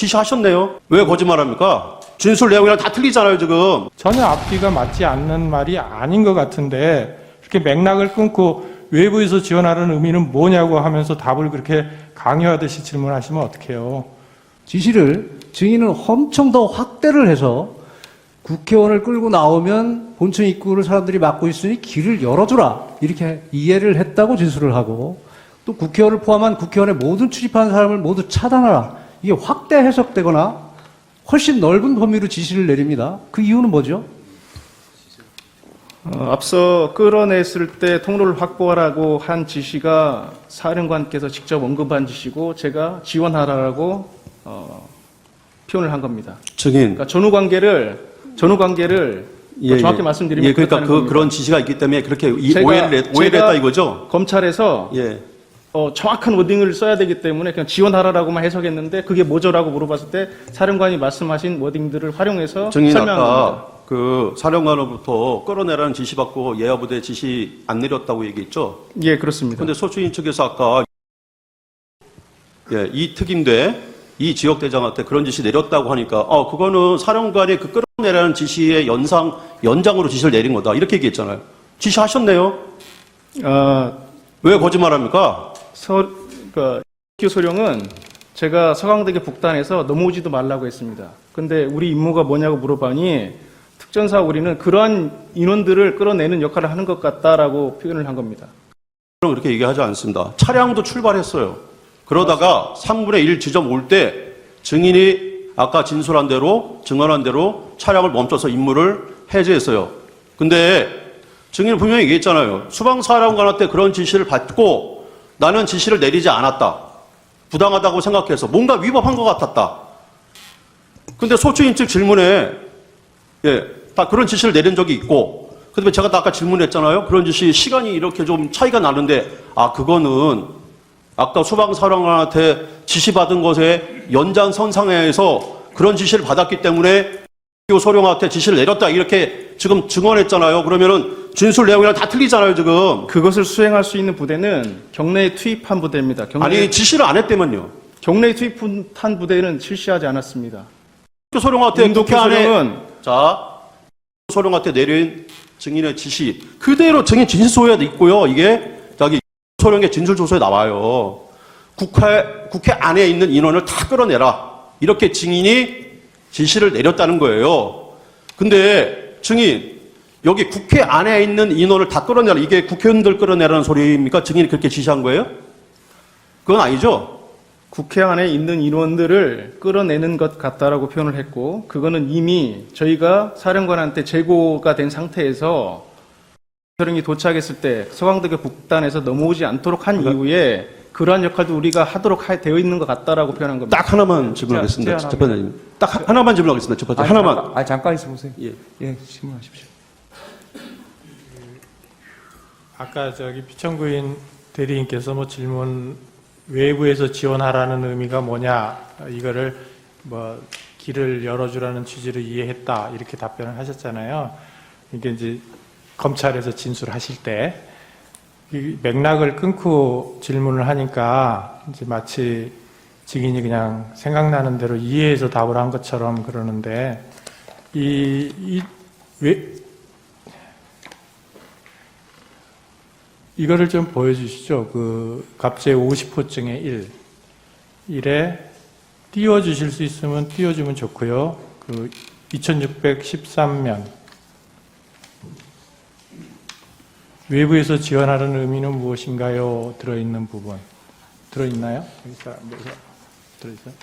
지시하셨네요. 왜 거짓말합니까? 진술 내용이랑 다 틀리잖아요, 지금. 전혀 앞뒤가 맞지 않는 말이 아닌 것 같은데 이렇게 맥락을 끊고 외부에서 지원하라는 의미는 뭐냐고 하면서 답을 그렇게 강요하듯이 질문하시면 어떡해요. 지시를 증인은 엄청 더 확대를 해서 국회의원을 끌고 나오면 본청 입구를 사람들이 막고 있으니 길을 열어주라 이렇게 이해를 했다고 진술을 하고, 또 국회의원을 포함한 국회의원의 모든 출입하는 사람을 모두 차단하라, 이게 확대 해석되거나 훨씬 넓은 범위로 지시를 내립니다. 그 이유는 뭐죠? 앞서 끌어냈을 때 통로를 확보하라고 한 지시가 사령관께서 직접 언급한 지시고 제가 지원하라고 표현을 한 겁니다. 증인. 그러니까 전후 관계를 정확히 말씀드리면 그러니까 그렇다는 그런 지시가 있기 때문에 그렇게 제가- 오해를 했다 이거죠? 검찰에서 예. 정확한 워딩을 써야 되기 때문에 그냥 지원하라라고만 해석했는데 그게 뭐죠라고 물어봤을 때 사령관이 말씀하신 워딩들을 활용해서 증인 설명한 겁니다. 아까 그 사령관으로부터 끌어내라는 지시받고 예하부대 지시 안 내렸다고 얘기했죠? 예, 그렇습니다. 근데 소추인 측에서 아까 이 특임대, 이 지역대장한테 그런 지시 내렸다고 하니까 그거는 사령관이 그 끌어내라는 지시의 연장으로 지시를 내린 거다 이렇게 얘기했잖아요. 지시하셨네요. 왜 거짓말합니까? 소령은 제가 서강대교 북단에서 넘어오지도 말라고 했습니다. 근데 우리 임무가 뭐냐고 물어보니 특전사 우리는 그러한 인원들을 끌어내는 역할을 하는 것 같다라고 표현을 한 겁니다. 그럼 그렇게 얘기하지 않습니다. 차량도 출발했어요. 그러다가 3분의 1 지점 올 때 증인이 아까 진술한 대로 증언한 대로 차량을 멈춰서 임무를 해제했어요. 근데 증인은 분명히 얘기했잖아요. 수방사령관한테 그런 지시를 받고 나는 지시를 내리지 않았다. 부당하다고 생각해서 뭔가 위법한 것 같았다. 근데 소추인 측 질문에 다 그런 지시를 내린 적이 있고, 그다음에 제가 아까 질문했잖아요. 그런 지시 시간이 이렇게 좀 차이가 나는데 그거는 아까 수방사령관한테 지시받은 것에 연장선상에서 그런 지시를 받았기 때문에 소령한테 지시를 내렸다 이렇게 지금 증언했잖아요. 그러면은 진술 내용이랑 다 틀리잖아요, 지금. 그것을 수행할 수 있는 부대는 경내에 투입한 부대입니다. 아니, 지시를 안 했다면요. 경내에 투입한 부대는 실시하지 않았습니다. 소령한테 국회 안에 소령은 소령한테 내린 증인의 지시 그대로 증인 진술서에 있고요. 이게 저기 소령의 진술조서에 나와요. 국회 안에 있는 인원을 다 끌어내라. 이렇게 증인이 지시를 내렸다는 거예요. 근데 증인, 여기 국회 안에 있는 인원을 다 끌어내라. 이게 국회의원들 끌어내라는 소리입니까? 증인이 그렇게 지시한 거예요? 그건 아니죠? 국회 안에 있는 인원들을 끌어내는 것 같다라고 표현을 했고, 그거는 이미 저희가 사령관한테 재고가 된 상태에서 소령이 도착했을 때 서강대교 북단에서 넘어오지 않도록 한 이후에 그러한 역할도 우리가 하도록 되어 있는 것 같다라고 표현한 겁니다. 딱 하나만 질문하겠습니다. 제안합니다. 재판장님. 딱 하나만 질문하겠습니다. 재판장님. 하나만. 잠깐 있어 보세요. 예, 질문하십시오. 아까 피청구인 대리인께서 질문 외부에서 지원하라는 의미가 뭐냐 이거를 길을 열어주라는 취지로 이해했다 이렇게 답변을 하셨잖아요. 이게 이제 검찰에서 진술하실 때 이 맥락을 끊고 질문을 하니까 이제 마치 증인이 그냥 생각나는 대로 이해해서 답을 한 것처럼 그러는데 이거를 좀 보여주시죠. 갑제 50호증의 1에 띄워주실 수 있으면 띄워주면 좋고요. 2613면 외부에서 지원하는 의미는 무엇인가요? 들어있는 부분 들어있나요? 들어있어요?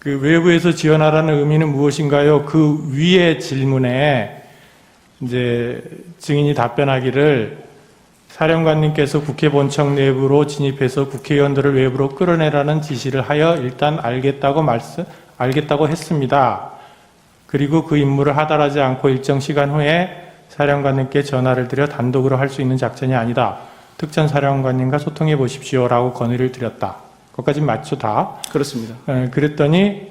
외부에서 지원하라는 의미는 무엇인가요? 그 위의 질문에 이제 증인이 답변하기를 사령관님께서 국회 본청 내부로 진입해서 국회의원들을 외부로 끌어내라는 지시를 하여 일단 알겠다고 했습니다. 그리고 그 임무를 하달하지 않고 일정 시간 후에 사령관님께 전화를 드려 단독으로 할 수 있는 작전이 아니다. 특전 사령관님과 소통해 보십시오라고 건의를 드렸다. 그것까지 맞죠, 다? 그렇습니다. 그랬더니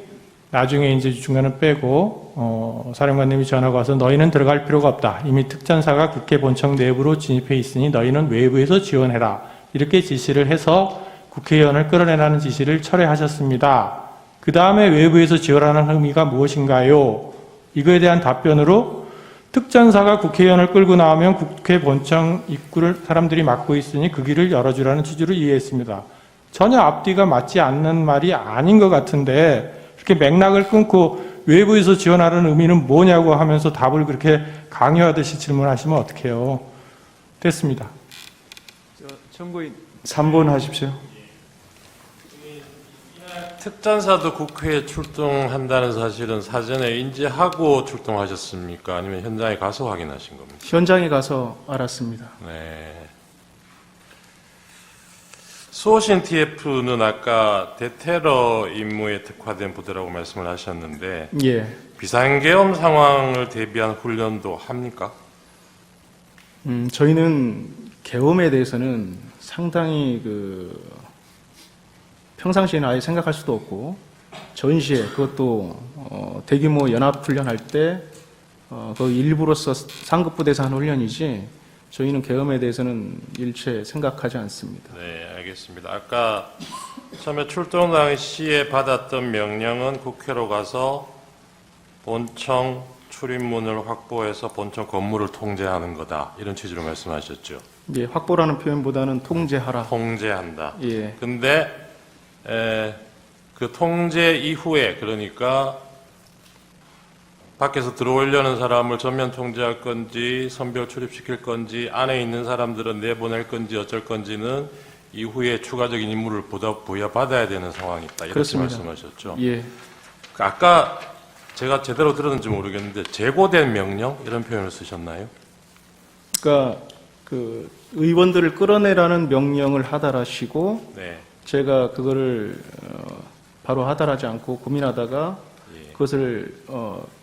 나중에 이제 중간은 빼고 사령관님이 전화가 와서 너희는 들어갈 필요가 없다. 이미 특전사가 국회 본청 내부로 진입해 있으니 너희는 외부에서 지원해라. 이렇게 지시를 해서 국회의원을 끌어내라는 지시를 철회하셨습니다. 그 다음에 외부에서 지원하는 의미가 무엇인가요? 이거에 대한 답변으로 특전사가 국회의원을 끌고 나오면 국회 본청 입구를 사람들이 막고 있으니 그 길을 열어주라는 취지로 이해했습니다. 전혀 앞뒤가 맞지 않는 말이 아닌 것 같은데 이렇게 맥락을 끊고 외부에서 지원하는 의미는 뭐냐고 하면서 답을 그렇게 강요하듯이 질문하시면 어떡해요. 됐습니다. 청구인 3번 하십시오. 특전사도 국회에 출동한다는 사실은 사전에 인지하고 출동하셨습니까? 아니면 현장에 가서 확인하신 겁니까? 현장에 가서 알았습니다. 네. 수호신 TF는 아까 대테러 임무에 특화된 부대라고 말씀을 하셨는데 예. 비상계엄 상황을 대비한 훈련도 합니까? 저희는 계엄에 대해서는 상당히 평상시에는 아예 생각할 수도 없고 전시에 그것도 대규모 연합훈련할 때 그 일부로서 상급부대에서 하는 훈련이지 저희는 계엄에 대해서는 일체 생각하지 않습니다. 네, 알겠습니다. 아까 처음에 출동 당시에 받았던 명령은 국회로 가서 본청 출입문을 확보해서 본청 건물을 통제하는 거다. 이런 취지로 말씀하셨죠. 예, 확보라는 표현보다는 통제하라. 통제한다. 예. 근데 그 통제 이후에 그러니까 밖에서 들어오려는 사람을 전면 통제할 건지 선별 출입시킬 건지 안에 있는 사람들은 내보낼 건지 어쩔 건지는 이후에 추가적인 임무를 부여받아야 되는 상황이 있다. 이렇게 그렇습니다. 말씀하셨죠. 예. 아까 제가 제대로 들었는지 모르겠는데 재고된 명령 이런 표현을 쓰셨나요? 그러니까 의원들을 끌어내라는 명령을 하달하시고 네. 제가 그거를 바로 하달하지 않고 고민하다가 예. 그것을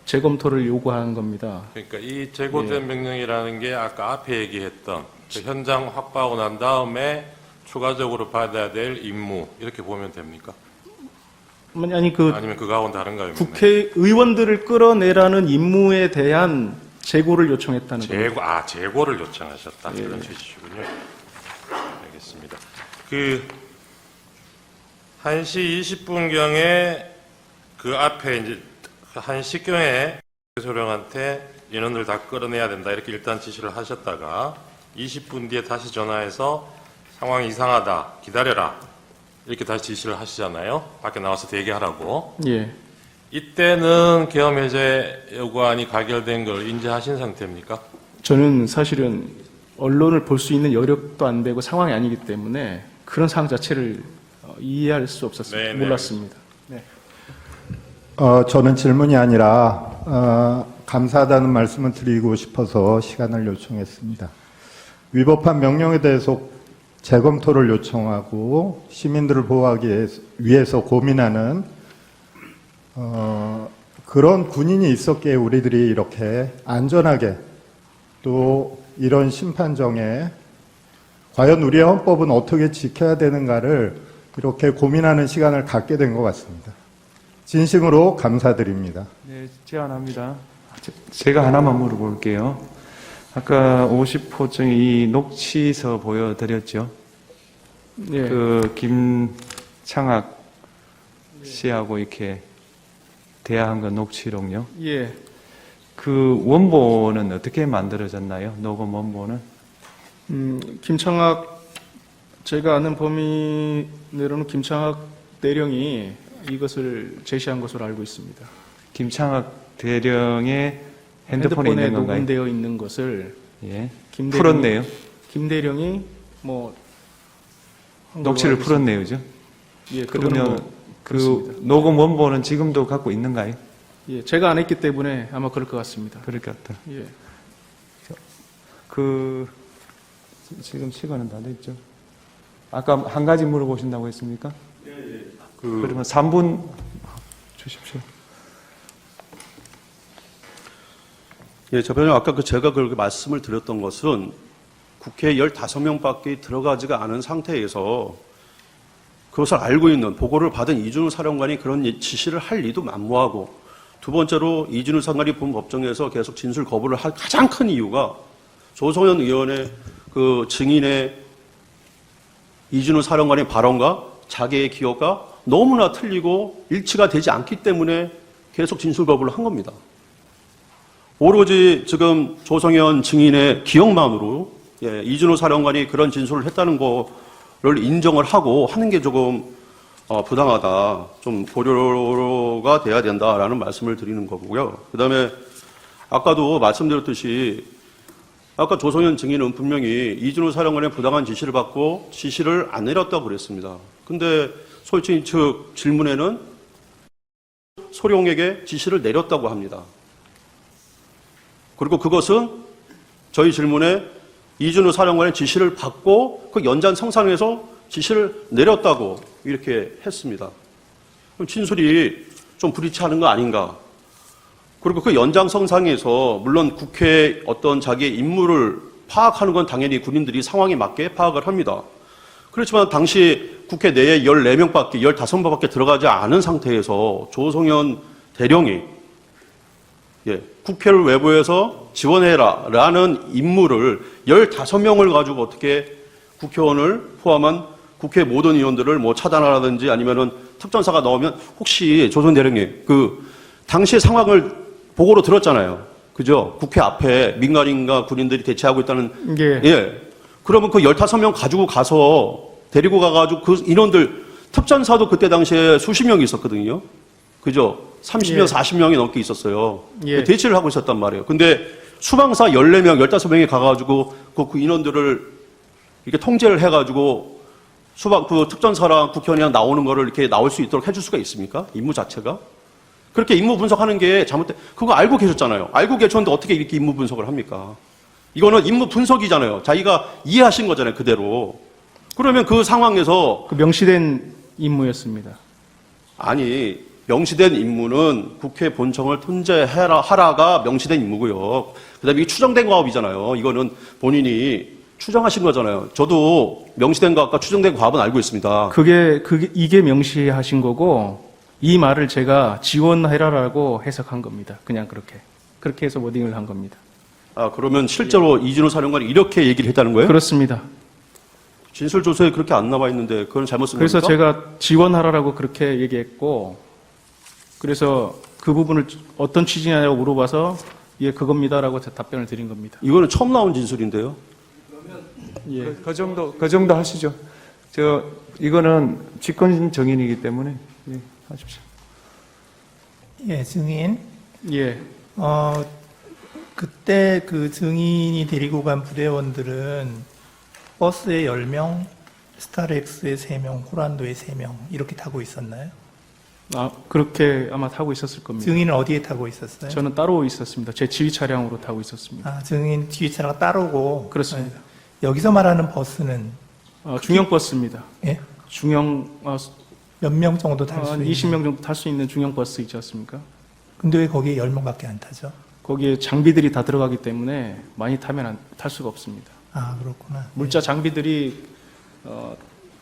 재검토를 요구한 겁니다. 그러니까 이 재고된 명령이라는 게 아까 앞에 얘기했던 그 현장 확보하고 난 다음에 추가적으로 받아야 될 임무 이렇게 보면 됩니까? 아니 아니면 그거하고는 다른가요? 국회의원들을 끌어내라는 임무에 대한 재고를 요청했다는 겁니다. 재고를 요청하셨다. 예. 그런 취지시군요. 알겠습니다. 1시 20분경에 그 앞에 이제 1시경에 소령한테 인원들 다 끌어내야 된다. 이렇게 일단 지시를 하셨다가 20분 뒤에 다시 전화해서 상황이 이상하다. 기다려라. 이렇게 다시 지시를 하시잖아요. 밖에 나와서 대기하라고. 예. 이때는 계엄 해제 요구안이 가결된 걸 인지하신 상태입니까? 저는 사실은 언론을 볼 수 있는 여력도 안 되고 상황이 아니기 때문에 그런 상황 자체를 이해할 수 없었습니다. 네네. 몰랐습니다. 저는 질문이 아니라 감사하다는 말씀을 드리고 싶어서 시간을 요청했습니다. 위법한 명령에 대해서 재검토를 요청하고 시민들을 보호하기 위해서 고민하는 그런 군인이 있었기에 우리들이 이렇게 안전하게 또 이런 심판정에 과연 우리의 헌법은 어떻게 지켜야 되는가를 이렇게 고민하는 시간을 갖게 된 것 같습니다. 진심으로 감사드립니다. 네, 제안합니다. 제가 하나만 물어볼게요. 아까 50호증 이 녹취서 보여드렸죠? 예. 그 김창학 씨하고 이렇게 대화한 건 녹취록요. 예. 그 원본은 어떻게 만들어졌나요? 녹음 원본은? 김창학 제가 아는 범위 내로는 김창학 대령이 이것을 제시한 것으로 알고 있습니다. 김창학 대령의 핸드폰에 있는 건가요? 녹음되어 있는 것을 예. 김 풀었네요. 김 대령이 한 걸로 녹취를 알고 풀었네요, 그죠? 있습니다. 예, 그러면 그 그렇습니다. 녹음 원본은 지금도 갖고 있는가요? 예, 제가 안 했기 때문에 아마 그럴 것 같습니다. 그럴 것 같다. 예. 지금 시간은 다 됐죠? 아까 한 가지 물어보신다고 했습니까? 그러면 3분 주십시오. 예, 저 변호사 아까 제가 그렇게 말씀을 드렸던 것은 국회에 15명밖에 들어가지가 않은 상태에서 그것을 알고 있는 보고를 받은 이준우 사령관이 그런 지시를 할 리도 만무하고 두 번째로 이준우 사령관이 본 법정에서 계속 진술 거부를 할 가장 큰 이유가 조성현 의원의 그 증인의 이준우 사령관의 발언과 자기의 기억과 너무나 틀리고 일치가 되지 않기 때문에 계속 진술 거부를 한 겁니다. 오로지 지금 조성현 증인의 기억만으로 이준호 사령관이 그런 진술을 했다는 거를 인정을 하고 하는 게 조금 부당하다, 좀 고려가 돼야 된다라는 말씀을 드리는 거고요. 그다음에 아까도 말씀드렸듯이 아까 조성현 증인은 분명히 이준호 사령관의 부당한 지시를 받고 지시를 안 내렸다고 그랬습니다. 근데 소유증인 측 질문에는 소룡에게 지시를 내렸다고 합니다. 그리고 그것은 저희 질문에 이준호 사령관의 지시를 받고 그 연장성상에서 지시를 내렸다고 이렇게 했습니다. 그럼 진술이 좀 불일치하는 거 아닌가? 그리고 그 연장성상에서 물론 국회의 어떤 자기의 임무를 파악하는 건 당연히 군인들이 상황에 맞게 파악을 합니다. 그렇지만 당시 국회 내에 14명밖에, 15명밖에 들어가지 않은 상태에서 조성현 대령이 국회를 외부에서 지원해라 라는 임무를 15명을 가지고 어떻게 국회의원을 포함한 국회 모든 의원들을 뭐 차단하라든지 아니면은 특전사가 나오면 혹시 조성현 대령님 그 당시의 상황을 보고로 들었잖아요. 그죠? 국회 앞에 민간인과 군인들이 대치하고 있다는. 예. 그러면 그 15명 가지고 가서 데리고 가가지고 그 인원들, 특전사도 그때 당시에 수십 명이 있었거든요. 그죠? 30명, 예. 40명이 넘게 있었어요. 예. 대치를 하고 있었단 말이에요. 근데 수방사 14명, 15명이 가가지고 그 인원들을 이렇게 통제를 해가지고 그 특전사랑 국회의원이랑 나오는 거를 이렇게 나올 수 있도록 해줄 수가 있습니까? 임무 자체가? 그렇게 임무 분석하는 게 잘못돼. 그거 알고 계셨잖아요. 알고 계셨는데 어떻게 이렇게 임무 분석을 합니까? 이거는 임무 분석이잖아요. 자기가 이해하신 거잖아요. 그대로. 그러면 그 상황에서 그 명시된 임무였습니다. 아니 명시된 임무는 국회 본청을 하라가 명시된 임무고요. 그다음에 이게 추정된 과업이잖아요. 이거는 본인이 추정하신 거잖아요. 저도 명시된 과업과 추정된 과업은 알고 있습니다. 이게 명시하신 거고, 이 말을 제가 지원해라라고 해석한 겁니다. 그냥 그렇게 해서 워딩을 한 겁니다. 아, 그러면 실제로 이준호 사령관이 이렇게 얘기를 했다는 거예요? 그렇습니다. 진술 조서에 그렇게 안 나와 있는데 그건 잘못 쓴 그래서 겁니까? 제가 지원하라라고 그렇게 얘기했고, 그래서 그 부분을 어떤 취지냐고 물어봐서 예, 그겁니다라고 답변을 드린 겁니다. 이거는 처음 나온 진술인데요. 예. 그 정도 하시죠. 이거는 직권 정인이기 때문에 하십시오. 예, 증인. 예. 그때 그 증인이 데리고 간 부대원들은 버스에 10명, 스타렉스에 3명, 호란도에 3명 이렇게 타고 있었나요? 그렇게 아마 타고 있었을 겁니다. 증인은 어디에 타고 있었어요? 저는 따로 있었습니다. 제 지휘 차량으로 타고 있었습니다. 증인 뒤에 차가 따로고. 그렇습니다. 여기서 말하는 버스는 중형 버스입니다. 예? 중형 몇 명 정도 탈 수 한 있는? 20명 정도 탈 수 있는 중형 버스 있지 않습니까? 근데 왜 거기에 10명밖에 안 타죠? 거기에 장비들이 다 들어가기 때문에 많이 탈 수가 없습니다. 아, 그렇구나. 물자 장비들이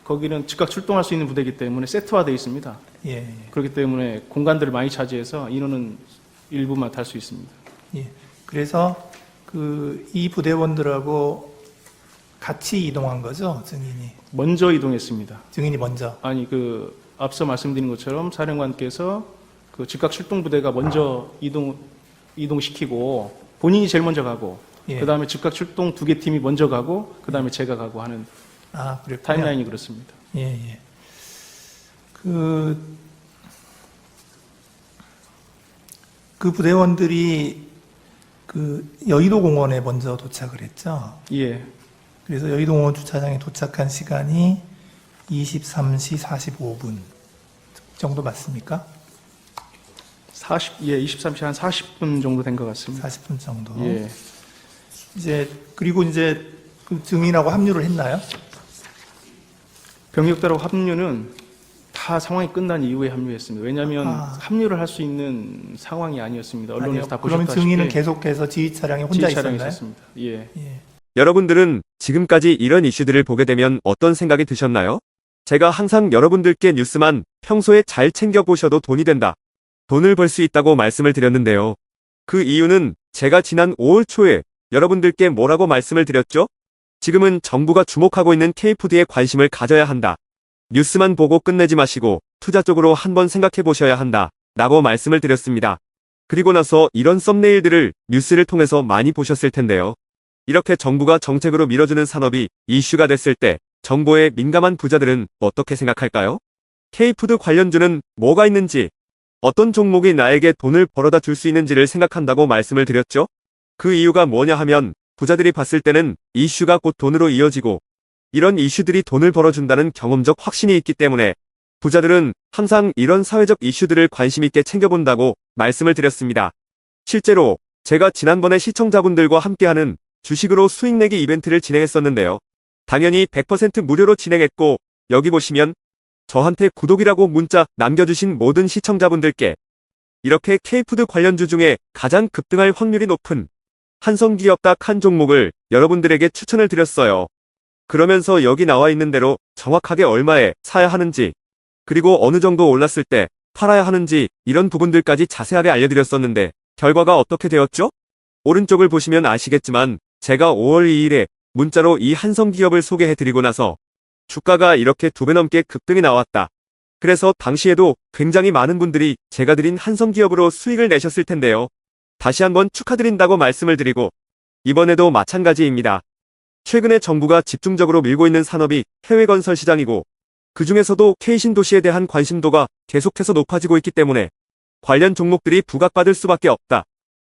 거기는 즉각 출동할 수 있는 부대이기 때문에 세트화되어 있습니다. 예, 예. 그렇기 때문에 공간들을 많이 차지해서 인원은 일부만 탈 수 있습니다. 예. 그래서 이 부대원들하고 같이 이동한 거죠, 증인이. 먼저 이동했습니다. 증인이 먼저. 아니 앞서 말씀드린 것처럼 사령관께서 그 즉각 출동 부대가 먼저 이동시키고 본인이 제일 먼저 가고 예. 그 다음에 즉각 출동 2개 팀이 먼저 가고 그 다음에 제가 가고 하는 그랬군요. 타임라인이 그렇습니다. 예, 예. 그 부대원들이 여의도 공원에 먼저 도착을 했죠. 예, 그래서 여의도 공원 주차장에 도착한 시간이 23시 45분 정도 맞습니까? 23시 한 40분 정도 된 것 같습니다. 40분 정도. 예, 그리고 그 증인하고 합류를 했나요? 병력들하고 합류는 다 상황이 끝난 이후에 합류했습니다. 왜냐하면 아. 합류를 할 수 있는 상황이 아니었습니다. 언론에서 아니요. 다 그러면 보셨다시피 증인은 계속해서 지휘 차량에 혼자 지휘 차량에 있었나요? 있었습니다. 예. 예. 여러분들은 지금까지 이런 이슈들을 보게 되면 어떤 생각이 드셨나요? 제가 항상 여러분들께 뉴스만 평소에 잘 챙겨보셔도 돈이 된다. 돈을 벌 수 있다고 말씀을 드렸는데요. 그 이유는 제가 지난 5월 초에 여러분들께 뭐라고 말씀을 드렸죠? 지금은 정부가 주목하고 있는 KFD에 관심을 가져야 한다. 뉴스만 보고 끝내지 마시고 투자 쪽으로 한번 생각해 보셔야 한다. 라고 말씀을 드렸습니다. 그리고 나서 이런 썸네일들을 뉴스를 통해서 많이 보셨을 텐데요. 이렇게 정부가 정책으로 밀어주는 산업이 이슈가 됐을 때 정보에 민감한 부자들은 어떻게 생각할까요? K푸드 관련주는 뭐가 있는지, 어떤 종목이 나에게 돈을 벌어다 줄 수 있는지를 생각한다고 말씀을 드렸죠? 그 이유가 뭐냐 하면 부자들이 봤을 때는 이슈가 곧 돈으로 이어지고 이런 이슈들이 돈을 벌어준다는 경험적 확신이 있기 때문에 부자들은 항상 이런 사회적 이슈들을 관심 있게 챙겨본다고 말씀을 드렸습니다. 실제로 제가 지난번에 시청자분들과 함께하는 주식으로 수익 내기 이벤트를 진행했었는데요. 당연히 100% 무료로 진행했고 여기 보시면 저한테 구독이라고 문자 남겨주신 모든 시청자분들께 이렇게 K푸드 관련주 중에 가장 급등할 확률이 높은 한성기업 딱 한 종목을 여러분들에게 추천을 드렸어요. 그러면서 여기 나와 있는 대로 정확하게 얼마에 사야 하는지, 그리고 어느 정도 올랐을 때 팔아야 하는지 이런 부분들까지 자세하게 알려드렸었는데 결과가 어떻게 되었죠? 오른쪽을 보시면 아시겠지만 제가 5월 2일에 문자로 이 한성기업을 소개해드리고 나서 주가가 이렇게 2배 넘게 급등이 나왔다. 그래서 당시에도 굉장히 많은 분들이 제가 드린 한성기업으로 수익을 내셨을 텐데요. 다시 한번 축하드린다고 말씀을 드리고 이번에도 마찬가지입니다. 최근에 정부가 집중적으로 밀고 있는 산업이 해외 건설 시장이고 그 중에서도 K신도시에 대한 관심도가 계속해서 높아지고 있기 때문에 관련 종목들이 부각받을 수밖에 없다.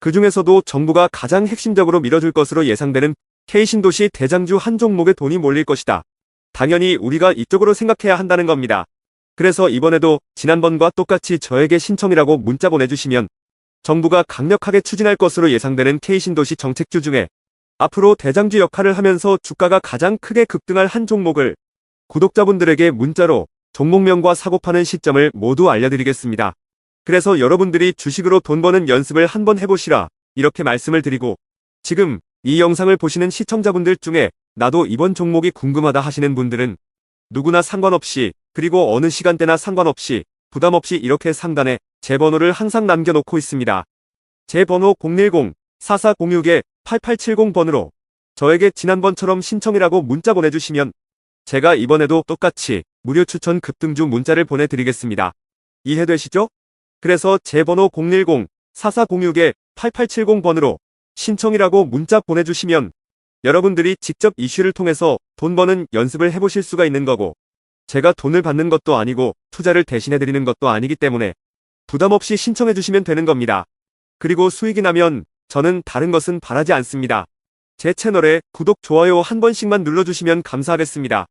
그 중에서도 정부가 가장 핵심적으로 밀어줄 것으로 예상되는 K신도시 대장주 한 종목에 돈이 몰릴 것이다. 당연히 우리가 이쪽으로 생각해야 한다는 겁니다. 그래서 이번에도 지난번과 똑같이 저에게 신청이라고 문자 보내주시면 정부가 강력하게 추진할 것으로 예상되는 K신도시 정책주 중에 앞으로 대장주 역할을 하면서 주가가 가장 크게 급등할 한 종목을 구독자분들에게 문자로 종목명과 사고 파는 시점을 모두 알려드리겠습니다. 그래서 여러분들이 주식으로 돈 버는 연습을 한번 해보시라 이렇게 말씀을 드리고 지금 이 영상을 보시는 시청자분들 중에 나도 이번 종목이 궁금하다 하시는 분들은 누구나 상관없이 그리고 어느 시간대나 상관없이 부담없이 이렇게 상단에 제 번호를 항상 남겨놓고 있습니다. 제 번호 010-4406-8870번으로 저에게 지난번처럼 신청이라고 문자 보내주시면 제가 이번에도 똑같이 무료 추천 급등주 문자를 보내드리겠습니다. 이해되시죠? 그래서 제 번호 010-4406-8870번으로 신청이라고 문자 보내주시면 여러분들이 직접 이슈를 통해서 돈 버는 연습을 해보실 수가 있는 거고 제가 돈을 받는 것도 아니고 투자를 대신해드리는 것도 아니기 때문에 부담없이 신청해주시면 되는 겁니다. 그리고 수익이 나면 저는 다른 것은 바라지 않습니다. 제 채널에 구독, 좋아요 한 번씩만 눌러주시면 감사하겠습니다.